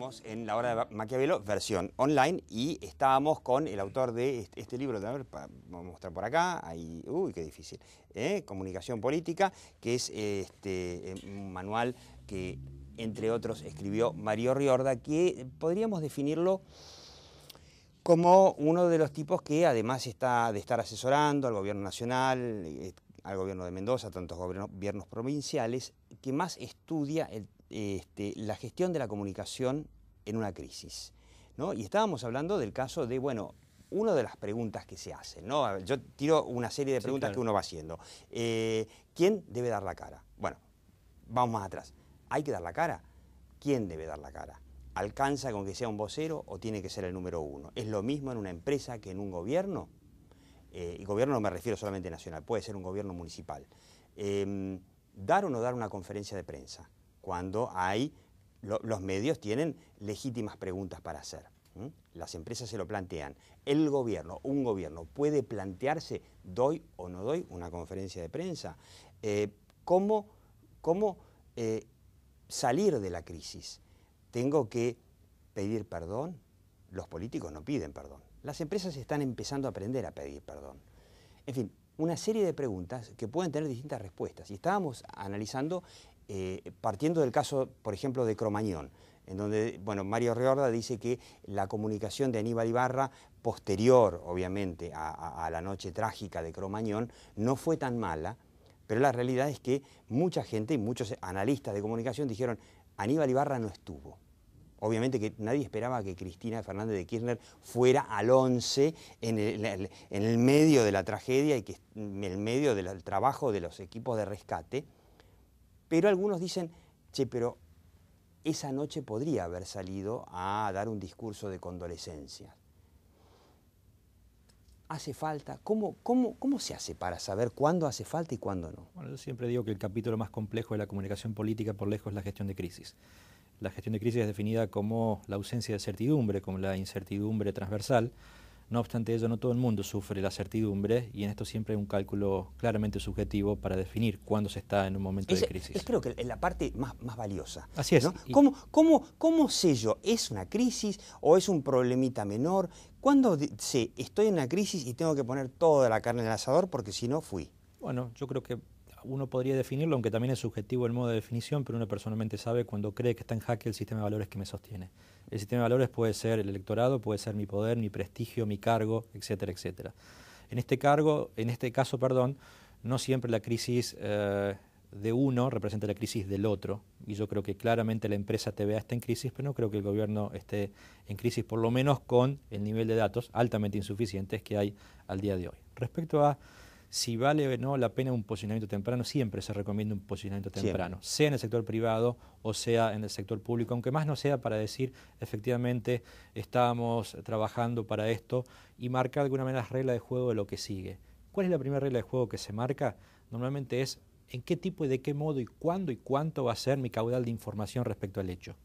Estamos en La Hora de Maquiavelo, versión online, y estábamos con el autor de este libro, vamos a mostrar por acá, ahí, uy, qué difícil, Comunicación Política, que es un manual que, entre otros, escribió Mario Riorda, que podríamos definirlo como uno de los tipos que, además de estar asesorando al gobierno nacional, al gobierno de Mendoza, tantos gobiernos provinciales, que más estudia la gestión de la comunicación en una crisis, ¿no? Y estábamos hablando del caso de, bueno, una de las preguntas que se hacen, ¿no? Yo tiro una serie de preguntas que uno va haciendo. ¿Quién debe dar la cara? Bueno, vamos más atrás. ¿Hay que dar la cara? ¿Quién debe dar la cara? ¿Alcanza con que sea un vocero o tiene que ser el número uno? ¿Es lo mismo en una empresa que en un gobierno? Y gobierno no me refiero solamente nacional, puede ser un gobierno municipal. ¿Dar o no dar una conferencia de prensa? Cuando los medios tienen legítimas preguntas para hacer. Las empresas se lo plantean. El gobierno, un gobierno, puede plantearse, ¿doy o no doy una conferencia de prensa? ¿Cómo salir de la crisis? ¿Tengo que pedir perdón? Los políticos no piden perdón. Las empresas están empezando a aprender a pedir perdón. En fin, una serie de preguntas que pueden tener distintas respuestas. Y estábamos analizando, partiendo del caso, por ejemplo, de Cromañón, en donde, bueno, Mario Riorda dice que la comunicación de Aníbal Ibarra, posterior, obviamente, a la noche trágica de Cromañón, no fue tan mala, pero la realidad es que mucha gente y muchos analistas de comunicación dijeron, Aníbal Ibarra no estuvo. Obviamente que nadie esperaba que Cristina Fernández de Kirchner fuera al 11 en el medio de la tragedia y que en el medio del trabajo de los equipos de rescate. Pero algunos dicen, che, pero esa noche podría haber salido a dar un discurso de condolescencia. ¿Hace falta? ¿Cómo se hace para saber cuándo hace falta y cuándo no? Bueno, yo siempre digo que el capítulo más complejo de la comunicación política por lejos es la gestión de crisis. La gestión de crisis es definida como la ausencia de certidumbre, como la incertidumbre transversal. No obstante ello, no todo el mundo sufre la certidumbre y en esto siempre hay un cálculo claramente subjetivo para definir cuándo se está en un momento de crisis. Es creo que la parte más valiosa. Así es. ¿No? ¿Cómo sé yo? ¿Es una crisis o es un problemita menor? ¿Cuándo sé, estoy en una crisis y tengo que poner toda la carne en el asador porque si no fui? Bueno, yo creo que uno podría definirlo, aunque también es subjetivo el modo de definición, pero uno personalmente sabe cuando cree que está en jaque el sistema de valores que me sostiene. El sistema de valores puede ser el electorado, puede ser mi poder, mi prestigio, mi cargo, etcétera, etcétera. En este caso, no siempre la crisis de uno representa la crisis del otro, y yo creo que claramente la empresa TVA está en crisis, pero no creo que el gobierno esté en crisis, por lo menos con el nivel de datos altamente insuficientes que hay al día de hoy. Respecto a si vale o no la pena un posicionamiento temprano, siempre se recomienda un posicionamiento temprano, sea en el sector privado o sea en el sector público, aunque más no sea para decir efectivamente estamos trabajando para esto y marcar de alguna manera las reglas de juego de lo que sigue. ¿Cuál es la primera regla de juego que se marca? Normalmente es en qué tipo y de qué modo y cuándo y cuánto va a ser mi caudal de información respecto al hecho.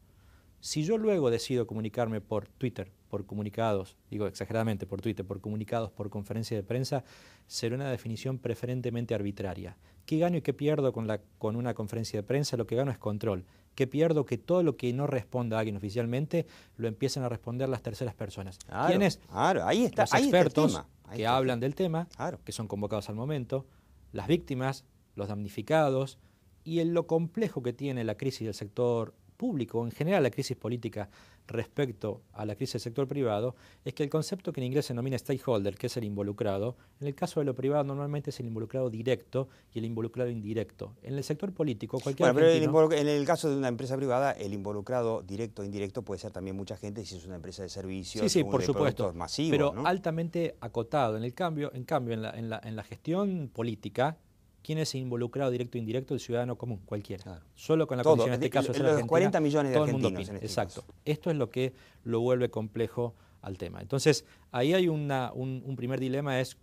Si yo luego decido comunicarme por Twitter, por comunicados, digo exageradamente por Twitter, por comunicados, por conferencia de prensa, será una definición preferentemente arbitraria. ¿Qué gano y qué pierdo con una conferencia de prensa? Lo que gano es control. ¿Qué pierdo? Que todo lo que no responda a alguien oficialmente lo empiezan a responder las terceras personas. Claro, ¿Quiénes? Claro, ahí está, los expertos está el tema. que hablan del tema, claro, que son convocados al momento, las víctimas, los damnificados y lo complejo que tiene la crisis del sector público, en general la crisis política respecto a la crisis del sector privado, es que el concepto que en inglés se denomina stakeholder, que es el involucrado, en el caso de lo privado normalmente es el involucrado directo y el involucrado indirecto. En el sector político, cualquier pero en el caso de una empresa privada, el involucrado directo o indirecto puede ser también mucha gente si es una empresa de servicios, sí, por supuesto, masivos, pero ¿no? altamente acotado. En cambio, en la gestión política, ¿quién es involucrado directo e indirecto? El ciudadano común, cualquiera. Claro. Solo con la condición, en este caso, es la Argentina, 40 millones de todo el mundo argentinos. opina. Exacto. Esto es lo que lo vuelve complejo al tema. Entonces, ahí hay un primer dilema, es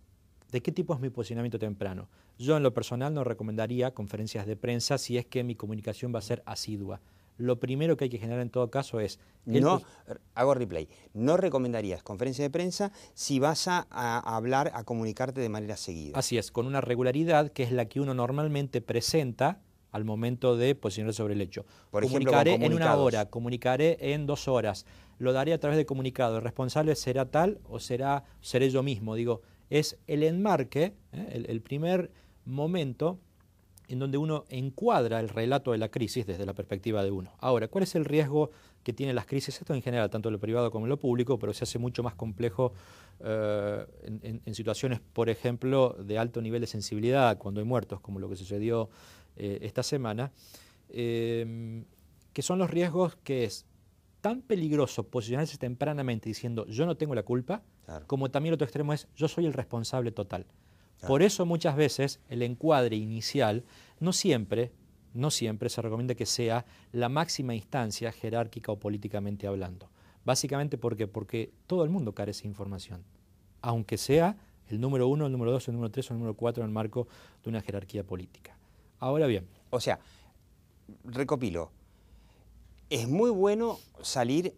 ¿de qué tipo es mi posicionamiento temprano? Yo, en lo personal, no recomendaría conferencias de prensa si es que mi comunicación va a ser asidua. Lo primero que hay que generar en todo caso es... Hago replay. No recomendarías conferencia de prensa si vas a hablar, a comunicarte de manera seguida. Así es, con una regularidad que es la que uno normalmente presenta al momento de posicionarse sobre el hecho. Por ejemplo, comunicaré con en una comunicados. hora, comunicaré en 2 horas, lo daré a través de comunicado. ¿El responsable será tal o seré yo mismo? Digo, es el enmarque, el primer momento en donde uno encuadra el relato de la crisis desde la perspectiva de uno. Ahora, ¿cuál es el riesgo que tienen las crisis? Esto en general, tanto en lo privado como en lo público, pero se hace mucho más complejo en situaciones, por ejemplo, de alto nivel de sensibilidad, cuando hay muertos, como lo que sucedió esta semana, que son los riesgos que es tan peligroso posicionarse tempranamente diciendo yo no tengo la culpa, Claro. como también el otro extremo es yo soy el responsable total. Claro. Por eso muchas veces el encuadre inicial no siempre se recomienda que sea la máxima instancia jerárquica o políticamente hablando. Básicamente porque todo el mundo carece de información, aunque sea el número 1, el número 2, el número 3 o el número 4 en el marco de una jerarquía política. Ahora bien. O sea, recopilo, es muy bueno salir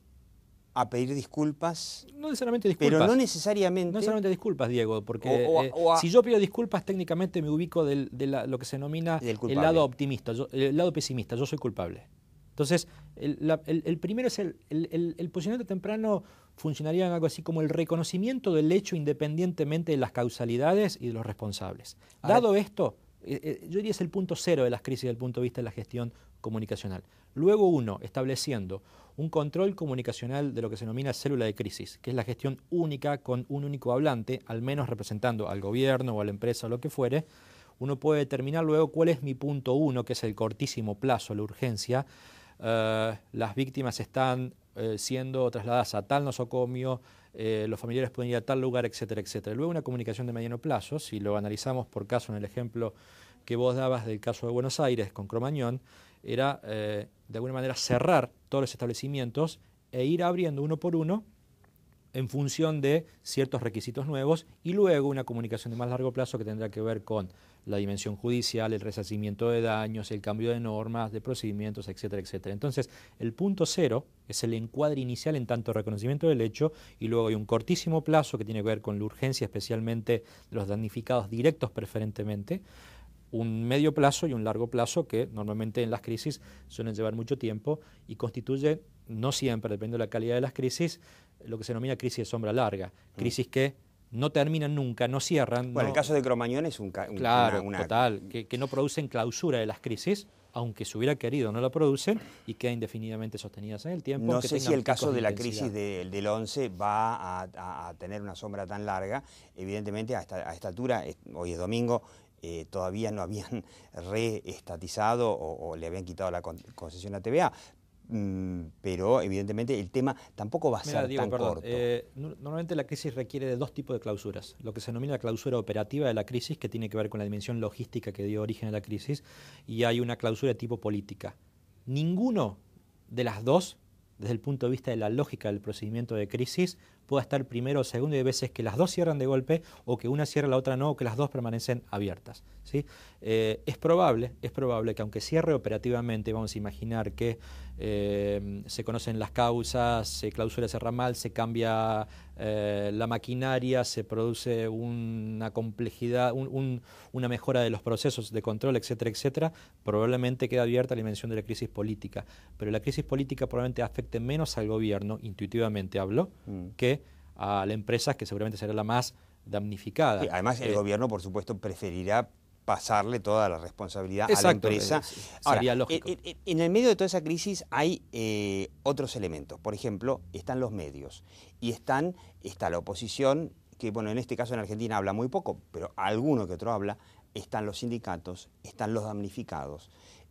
a pedir disculpas. No necesariamente disculpas. Pero no necesariamente. No necesariamente disculpas, Diego, porque si yo pido disculpas, técnicamente me ubico de lo que se denomina el lado optimista, el lado pesimista, yo soy culpable. Entonces, el primero es el posicionamiento temprano funcionaría en algo así como el reconocimiento del hecho independientemente de las causalidades y de los responsables. Dado esto, yo diría es el punto cero de las crisis desde el punto de vista de la gestión comunicacional. Luego uno, estableciendo un control comunicacional de lo que se denomina célula de crisis, que es la gestión única con un único hablante, al menos representando al gobierno o a la empresa o lo que fuere, uno puede determinar luego cuál es mi punto 1, que es el cortísimo plazo, la urgencia. Las víctimas están siendo trasladadas a tal nosocomio, los familiares pueden ir a tal lugar, etcétera, etcétera. Luego una comunicación de mediano plazo, si lo analizamos por caso en el ejemplo que vos dabas del caso de Buenos Aires con Cromañón, era de alguna manera cerrar todos los establecimientos e ir abriendo uno por uno en función de ciertos requisitos nuevos, y luego una comunicación de más largo plazo que tendrá que ver con la dimensión judicial, el resarcimiento de daños, el cambio de normas, de procedimientos, etcétera, etcétera. Entonces, el punto cero es el encuadre inicial en tanto reconocimiento del hecho, y luego hay un cortísimo plazo que tiene que ver con la urgencia, especialmente de los damnificados directos preferentemente, un medio plazo y un largo plazo que normalmente en las crisis suelen llevar mucho tiempo y constituye, no siempre, dependiendo de la calidad de las crisis, lo que se denomina crisis de sombra larga, crisis que no terminan nunca, no cierran. Bueno, el caso de Cromañón es claro, total, que no producen clausura de las crisis, aunque se hubiera querido no la producen y quedan indefinidamente sostenidas en el tiempo. No sé si el caso de la crisis del 11 va a tener una sombra tan larga. Evidentemente a esta altura, hoy es domingo, todavía no habían reestatizado o le habían quitado la concesión a TVA. Pero evidentemente el tema tampoco va a ser Diego, tan corto. Normalmente la crisis requiere de 2 tipos de clausuras. Lo que se denomina la clausura operativa de la crisis, que tiene que ver con la dimensión logística que dio origen a la crisis, y hay una clausura de tipo política. Ninguno de las dos, desde el punto de vista de la lógica del procedimiento de crisis, pueda estar primero o segundo, y hay veces que las dos cierran de golpe, o que una cierra, la otra no, o que las dos permanecen abiertas, ¿sí? Es probable que aunque cierre operativamente, vamos a imaginar que se conocen las causas, se clausura ese ramal, se cambia la maquinaria, se produce una complejidad, una mejora de los procesos de control, etcétera, etcétera, probablemente queda abierta la dimensión de la crisis política. Pero la crisis política probablemente afecte menos al gobierno, intuitivamente hablo, que a la empresa, que seguramente será la más damnificada. Sí, además el gobierno, por supuesto, preferirá pasarle toda la responsabilidad a la empresa. Ahora, sería lógico. En el medio de toda esa crisis hay otros elementos. Por ejemplo, están los medios y está la oposición, que bueno, en este caso en Argentina habla muy poco, pero alguno que otro habla. Están los sindicatos, están los damnificados.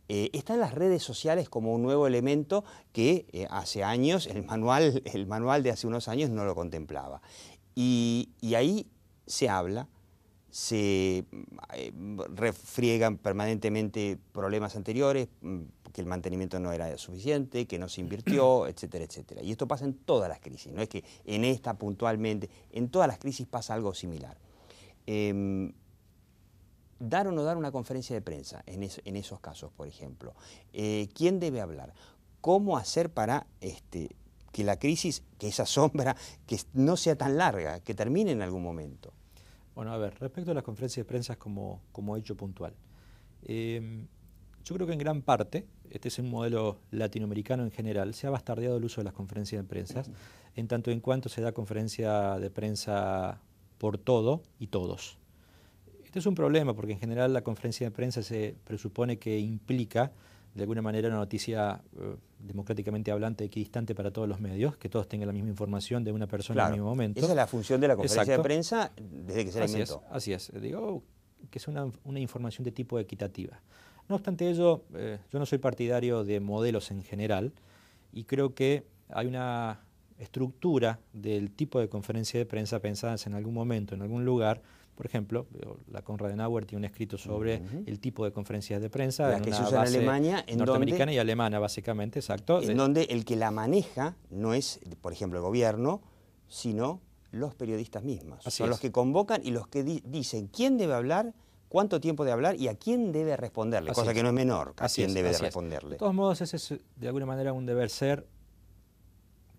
Están las redes sociales como un nuevo elemento que hace años, el manual de hace unos años no lo contemplaba. Y ahí se habla, se refriegan permanentemente problemas anteriores, que el mantenimiento no era suficiente, que no se invirtió, etcétera, etcétera. Y esto pasa en todas las crisis, no es que en esta puntualmente, en todas las crisis pasa algo similar. Dar o no dar una conferencia de prensa en esos casos, por ejemplo. ¿Quién debe hablar? ¿Cómo hacer para que la crisis, que esa sombra, que no sea tan larga, que termine en algún momento? Bueno, a ver, respecto a las conferencias de prensa como hecho puntual. Yo creo que en gran parte, este es un modelo latinoamericano en general, se ha bastardeado el uso de las conferencias de prensa, en tanto en cuanto se da conferencia de prensa por todo y todos. Este es un problema porque en general la conferencia de prensa se presupone que implica de alguna manera una noticia democráticamente hablante, equidistante para todos los medios, que todos tengan la misma información de una persona en el mismo momento. Esa es la función de la conferencia Exacto. de prensa desde que se la inventó. Así es. Digo que es una información de tipo equitativa. No obstante ello, yo no soy partidario de modelos en general y creo que hay una estructura del tipo de conferencia de prensa pensadas en algún momento, en algún lugar. Por ejemplo, la Konrad Adenauer tiene un escrito sobre el tipo de conferencias de prensa la que se usa en Alemania, norteamericana y alemana, básicamente, exacto. En donde el que la maneja no es, por ejemplo, el gobierno, sino los periodistas mismos. Son los que convocan y los que dicen quién debe hablar, cuánto tiempo debe hablar y a quién debe responderle, cosa que no es menor, a quién debe de responderle. De todos modos, ese es de alguna manera un deber ser,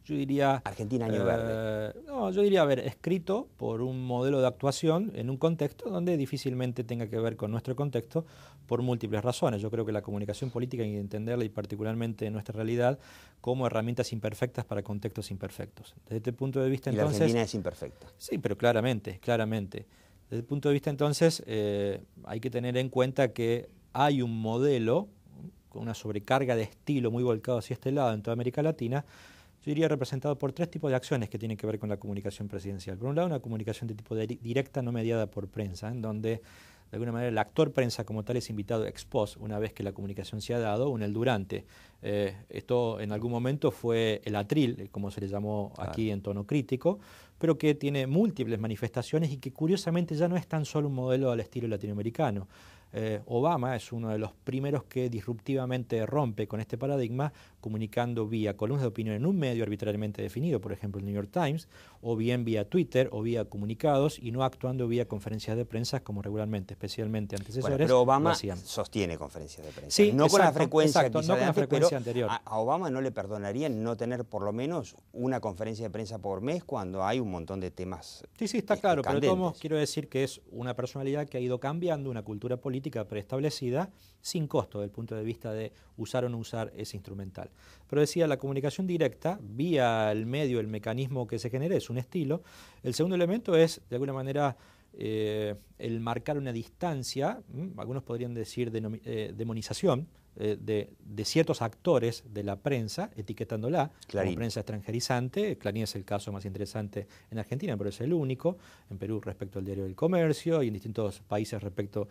yo diría... Argentina año verde. No, yo diría, escrito por un modelo de actuación en un contexto donde difícilmente tenga que ver con nuestro contexto por múltiples razones. Yo creo que la comunicación política hay que entenderla y particularmente en nuestra realidad como herramientas imperfectas para contextos imperfectos. Desde este punto de vista, entonces... Y la Argentina es imperfecta. Sí, pero claramente. Desde el punto de vista, entonces, hay que tener en cuenta que hay un modelo con una sobrecarga de estilo muy volcado hacia este lado en toda América Latina, yo diría representado por tres tipos de acciones que tienen que ver con la comunicación presidencial. Por un lado, una comunicación de tipo directa, no mediada por prensa, en donde, de alguna manera, el actor prensa como tal es invitado ex post, una vez que la comunicación se ha dado, o en el durante. Esto en algún momento fue el atril, como se le llamó aquí en tono crítico, pero que tiene múltiples manifestaciones y que curiosamente ya no es tan solo un modelo al estilo latinoamericano. Obama es uno de los primeros que disruptivamente rompe con este paradigma, comunicando vía columnas de opinión en un medio arbitrariamente definido, por ejemplo el New York Times, o bien vía Twitter o vía comunicados, y no actuando vía conferencias de prensa como regularmente, especialmente antecesores. Bueno, pero Obama sostiene conferencias de prensa. Sí, no exacto, con la frecuencia exacto, quizá no con la frecuencia pero anterior. A Obama no le perdonarían no tener por lo menos una conferencia de prensa por mes cuando hay un montón de temas. Sí, está claro, candentes. pero como quiero decir que es una personalidad que ha ido cambiando una cultura política preestablecida sin costo desde el punto de vista de usar o no usar ese instrumental. Pero decía, la comunicación directa, vía el medio, el mecanismo que se genera, es un estilo. El segundo elemento es, de alguna manera, el marcar una distancia, algunos podrían decir demonización, de ciertos actores de la prensa, etiquetándola como prensa extranjerizante. Clarín es el caso más interesante en Argentina, pero es el único. En Perú respecto al Diario del Comercio y en distintos países respecto,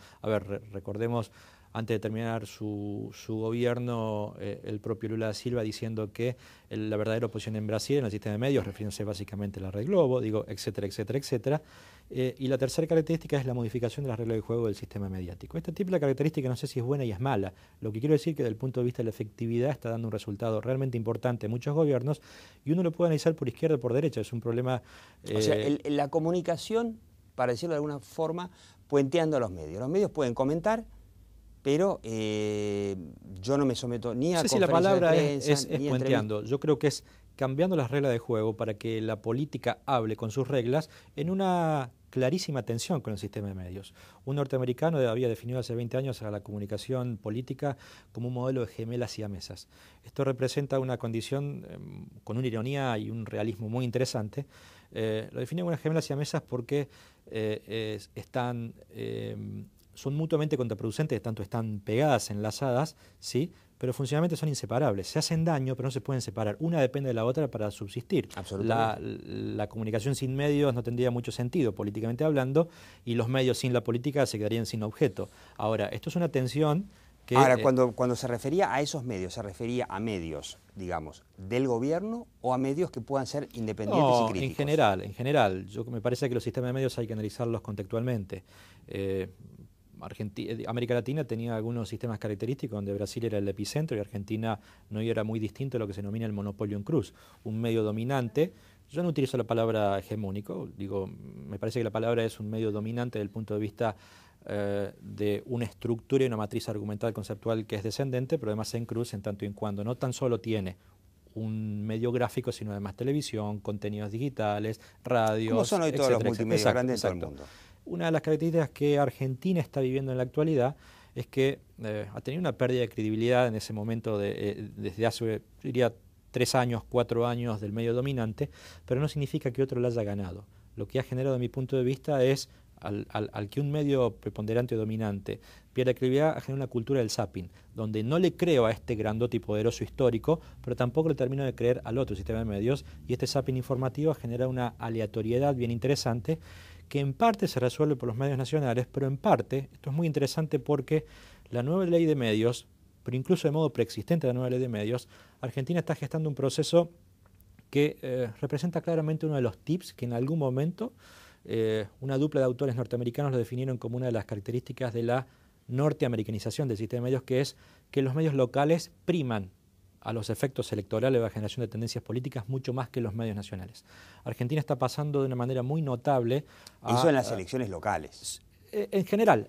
recordemos, antes de terminar su gobierno, el propio Lula da Silva diciendo que la verdadera oposición en Brasil en el sistema de medios, refiriéndose básicamente a la Red Globo, etcétera, etcétera, etcétera. Y la tercera característica es la modificación de las reglas de juego del sistema mediático. Esta triple característica no sé si es buena y es mala. Lo que quiero decir es que desde el punto de vista de la efectividad está dando un resultado realmente importante en muchos gobiernos y uno lo puede analizar por izquierda o por derecha. Es un problema... O sea, la comunicación, para decirlo de alguna forma, puenteando a los medios. Los medios pueden comentar, pero yo no me someto ni a conferencias de prensa. Sí, la palabra es puenteando. Yo creo que es cambiando las reglas de juego para que la política hable con sus reglas en una clarísima tensión con el sistema de medios. Un norteamericano había definido hace 20 años a la comunicación política como un modelo de gemelas siamesas. Esto representa una condición con una ironía y un realismo muy interesante. Lo define como unas gemelas siamesas porque son mutuamente contraproducentes, tanto están pegadas, enlazadas, ¿sí? Pero funcionalmente son inseparables. Se hacen daño, pero no se pueden separar. Una depende de la otra para subsistir. La comunicación sin medios no tendría mucho sentido, políticamente hablando, y los medios sin la política se quedarían sin objeto. Ahora, esto es una tensión que... Ahora, cuando se refería a esos medios, ¿se refería a medios, digamos, del gobierno o a medios que puedan ser independientes y críticos? En general. Me parece que los sistemas de medios hay que analizarlos contextualmente. América Latina tenía algunos sistemas característicos donde Brasil era el epicentro y Argentina no era muy distinto a lo que se denomina el monopolio en cruz, un medio dominante. Yo no utilizo la palabra hegemónico, me parece que la palabra es un medio dominante desde el punto de vista de una estructura y una matriz argumental conceptual que es descendente, pero además en cruz en tanto y en cuando no tan solo tiene un medio gráfico, sino además televisión, contenidos digitales, radios, ¿cómo son hoy todos los multimedios grandes en todo el mundo? Una de las características que Argentina está viviendo en la actualidad es que ha tenido una pérdida de credibilidad en ese momento desde hace, diría, 3 años, 4 años del medio dominante, pero no significa que otro lo haya ganado. Lo que ha generado, de mi punto de vista, es al que un medio preponderante o dominante pierde credibilidad, ha generado una cultura del zapping, donde no le creo a este grandote y poderoso histórico, pero tampoco le termino de creer al otro sistema de medios, y este zapping informativo genera una aleatoriedad bien interesante, que en parte se resuelve por los medios nacionales, pero en parte, esto es muy interesante porque la nueva ley de medios, pero incluso de modo preexistente a la nueva ley de medios, Argentina está gestando un proceso que representa claramente uno de los tips que en algún momento una dupla de autores norteamericanos lo definieron como una de las características de la norteamericanización del sistema de medios, que es que los medios locales priman a los efectos electorales o a la generación de tendencias políticas mucho más que los medios nacionales. Argentina está pasando de una manera muy notable eso en las elecciones locales. En general.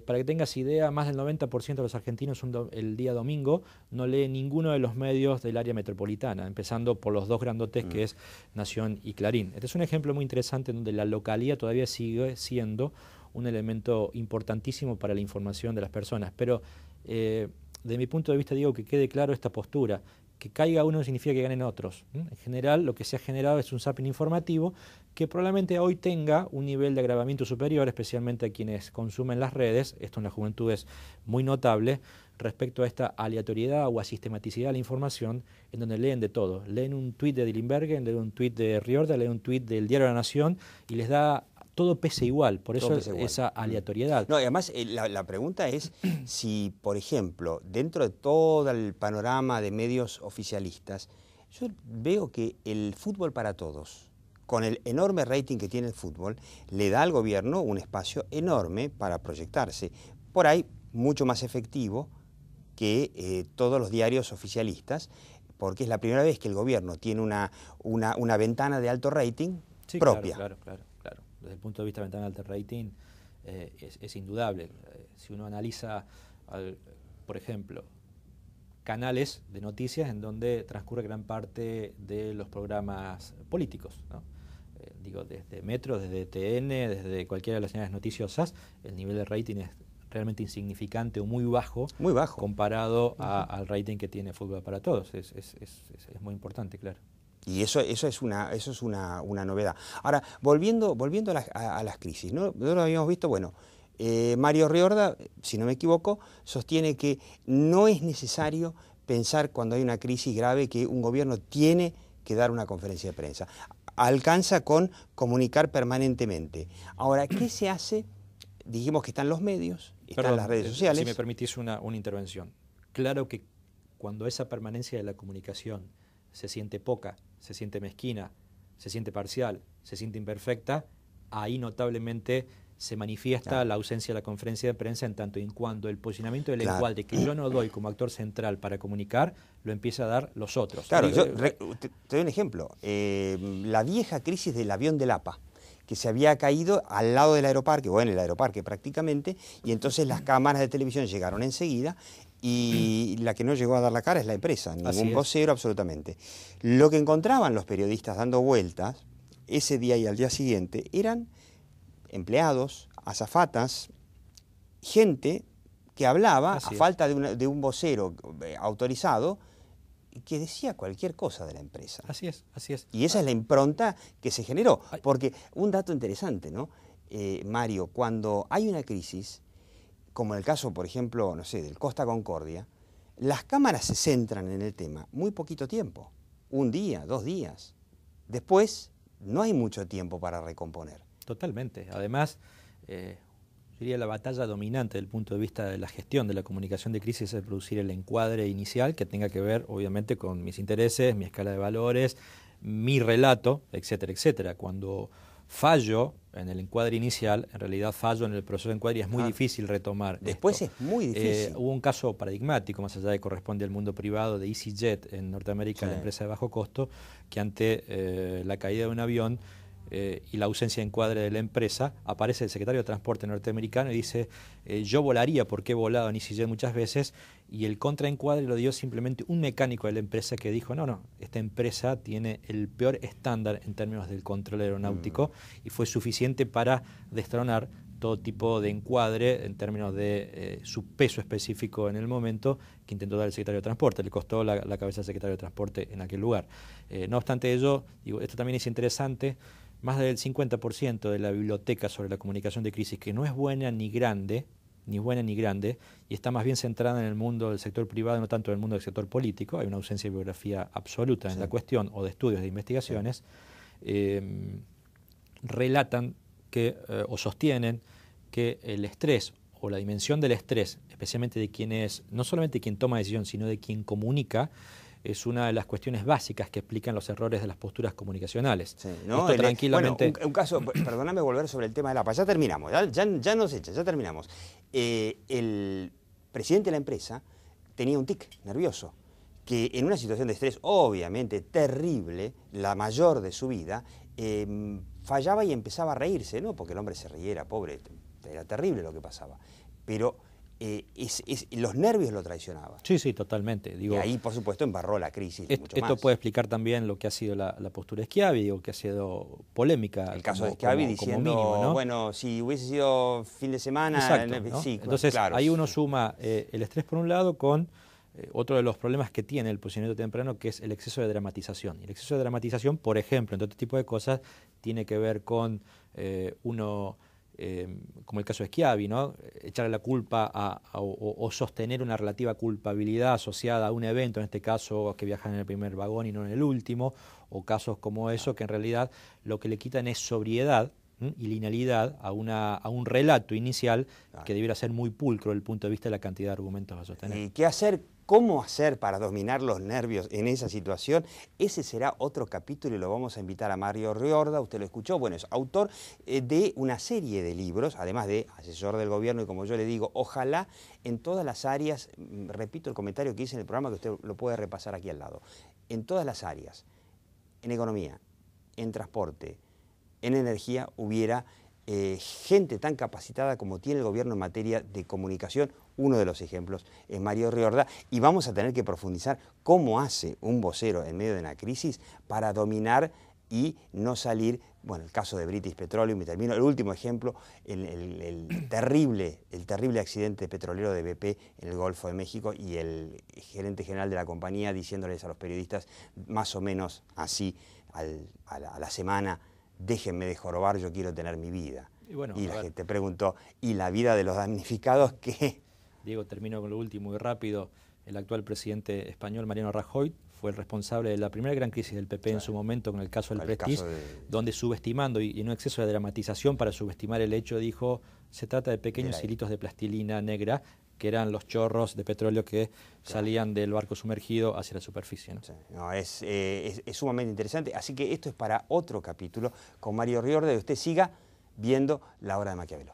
Para que tengas idea, más del 90% de los argentinos el día domingo no lee ninguno de los medios del área metropolitana, empezando por los dos grandotes que es Nación y Clarín. Este es un ejemplo muy interesante donde la localía todavía sigue siendo un elemento importantísimo para la información de las personas. Pero de mi punto de vista digo que quede claro esta postura. Que caiga uno no significa que ganen otros. En general, lo que se ha generado es un zapping informativo que probablemente hoy tenga un nivel de agravamiento superior, especialmente a quienes consumen las redes, esto en la juventud es muy notable, respecto a esta aleatoriedad o a sistematicidad de la información, en donde leen de todo. Leen un tuit de Dillenbergen, leen un tuit de Riorda, leen un tuit del Diario de la Nación, y les da... todo pese igual, por eso esa aleatoriedad. No, y además la pregunta es si, por ejemplo, dentro de todo el panorama de medios oficialistas, yo veo que el fútbol para todos, con el enorme rating que tiene el fútbol, le da al gobierno un espacio enorme para proyectarse. Por ahí, mucho más efectivo que todos los diarios oficialistas, porque es la primera vez que el gobierno tiene una ventana de alto rating propia. Claro. Desde el punto de vista de ventana de alto rating es indudable. Si uno analiza, por ejemplo, canales de noticias en donde transcurre gran parte de los programas políticos, ¿no? Digo, desde Metro, desde TN, desde cualquiera de las señales noticiosas, el nivel de rating es realmente insignificante o muy bajo comparado al rating que tiene Fútbol para Todos. Es muy importante, claro. Y eso es una novedad. Ahora, volviendo a las crisis, ¿no? Nosotros habíamos visto, bueno, Mario Riorda, si no me equivoco, sostiene que no es necesario pensar cuando hay una crisis grave que un gobierno tiene que dar una conferencia de prensa. Alcanza con comunicar permanentemente. Ahora, ¿qué se hace? Dijimos que están los medios, están las redes sociales. Si me permitís una intervención. Claro que cuando esa permanencia de la comunicación se siente poca, se siente mezquina, se siente parcial, se siente imperfecta, ahí notablemente se manifiesta la ausencia de la conferencia de prensa, en tanto y en cuanto el posicionamiento del encuadre que yo no doy como actor central para comunicar, lo empieza a dar los otros. Claro, te doy un ejemplo. La vieja crisis del avión del APA, que se había caído al lado del aeroparque, o en el aeroparque prácticamente, y entonces las cámaras de televisión llegaron enseguida, y la que no llegó a dar la cara es la empresa, ningún vocero absolutamente. Lo que encontraban los periodistas dando vueltas ese día y al día siguiente eran empleados, azafatas, gente que hablaba a falta de un vocero autorizado que decía cualquier cosa de la empresa. Así es. Y esa es la impronta que se generó. Porque un dato interesante, ¿no? Mario, cuando hay una crisis, como en el caso, por ejemplo, no sé, del Costa Concordia, las cámaras se centran en el tema muy poquito tiempo, 1 día, 2 días. Después no hay mucho tiempo para recomponer. Totalmente. Además, diría la batalla dominante desde el punto de vista de la gestión de la comunicación de crisis es producir el encuadre inicial que tenga que ver, obviamente, con mis intereses, mi escala de valores, mi relato, etcétera, etcétera. Cuando fallo en el encuadre inicial, en realidad fallo en el proceso de encuadre y es muy difícil retomar. Después esto. Es muy difícil. Hubo un caso paradigmático, más allá de que corresponde al mundo privado, de EasyJet en Norteamérica, la empresa de bajo costo, que ante la caída de un avión y la ausencia de encuadre de la empresa, aparece el secretario de Transporte norteamericano y dice, yo volaría porque he volado en EasyJet muchas veces, y el contraencuadre lo dio simplemente un mecánico de la empresa que dijo, no, esta empresa tiene el peor estándar en términos del control aeronáutico, y fue suficiente para destronar todo tipo de encuadre en términos de su peso específico en el momento que intentó dar el secretario de Transporte. Le costó la cabeza al secretario de Transporte en aquel lugar. No obstante ello, digo, esto también es interesante, más del 50% de la biblioteca sobre la comunicación de crisis, que no es buena ni grande, y está más bien centrada en el mundo del sector privado, no tanto en el mundo del sector político. Hay una ausencia de bibliografía absoluta en la cuestión, o de estudios, de investigaciones. Relatan que, o sostienen que el estrés o la dimensión del estrés, especialmente de quien es, no solamente quien toma decisión, sino de quien comunica, es una de las cuestiones básicas que explican los errores de las posturas comunicacionales. Sí, ¿no? Esto tranquilamente... Bueno, un caso, perdóname volver sobre el tema de la paz, ya terminamos, ya nos echa, ya terminamos. El presidente de la empresa tenía un tic nervioso, que en una situación de estrés obviamente terrible, la mayor de su vida, fallaba y empezaba a reírse, ¿no? Porque el hombre se reía, era pobre, era terrible lo que pasaba. Pero los nervios lo traicionaban. Sí, sí, totalmente. Digo, y ahí, por supuesto, embarró la crisis mucho más. Esto puede explicar también lo que ha sido la postura de Schiavi, digo, que ha sido polémica. El caso de Schiavi diciendo, mínimo, ¿no? Bueno, si hubiese sido fin de semana... Exacto, ¿no? Sí, entonces, claro, ahí uno suma el estrés por un lado con otro de los problemas que tiene el posicionamiento temprano, que es el exceso de dramatización. Y el exceso de dramatización, por ejemplo, en todo este tipo de cosas, tiene que ver con como el caso de Schiavi, ¿no? Echarle la culpa o sostener una relativa culpabilidad asociada a un evento, en este caso que viajan en el primer vagón y no en el último, o casos como eso, que en realidad lo que le quitan es sobriedad y linealidad a un relato inicial que debiera ser muy pulcro desde el punto de vista de la cantidad de argumentos a sostener. ¿Y qué hacer? ¿Cómo hacer para dominar los nervios en esa situación? Ese será otro capítulo y lo vamos a invitar a Mario Riorda, usted lo escuchó, bueno, es autor de una serie de libros, además de asesor del gobierno y, como yo le digo, ojalá en todas las áreas, repito el comentario que hice en el programa que usted lo puede repasar aquí al lado, en todas las áreas, en economía, en transporte, en energía, hubiera gente tan capacitada como tiene el gobierno en materia de comunicación. Uno de los ejemplos es Mario Riorda, y vamos a tener que profundizar cómo hace un vocero en medio de una crisis para dominar y no salir, bueno, el caso de British Petroleum, y termino, el último ejemplo, el terrible accidente petrolero de BP en el Golfo de México, y el gerente general de la compañía diciéndoles a los periodistas más o menos así a la semana: déjenme de jorobar, yo quiero tener mi vida. Y la gente preguntó, ¿y la vida de los damnificados qué? Diego, termino con lo último y rápido. El actual presidente español, Mariano Rajoy, fue el responsable de la primera gran crisis del PP en su momento, con el caso del Prestige, donde, subestimando y en un exceso de dramatización para subestimar el hecho, dijo: se trata de pequeños hilitos de plastilina negra, que eran los chorros de petróleo que salían del barco sumergido hacia la superficie, ¿no? Sí, no, es sumamente interesante, así que esto es para otro capítulo con Mario Riorda, y usted siga viendo La Hora de Maquiavelo.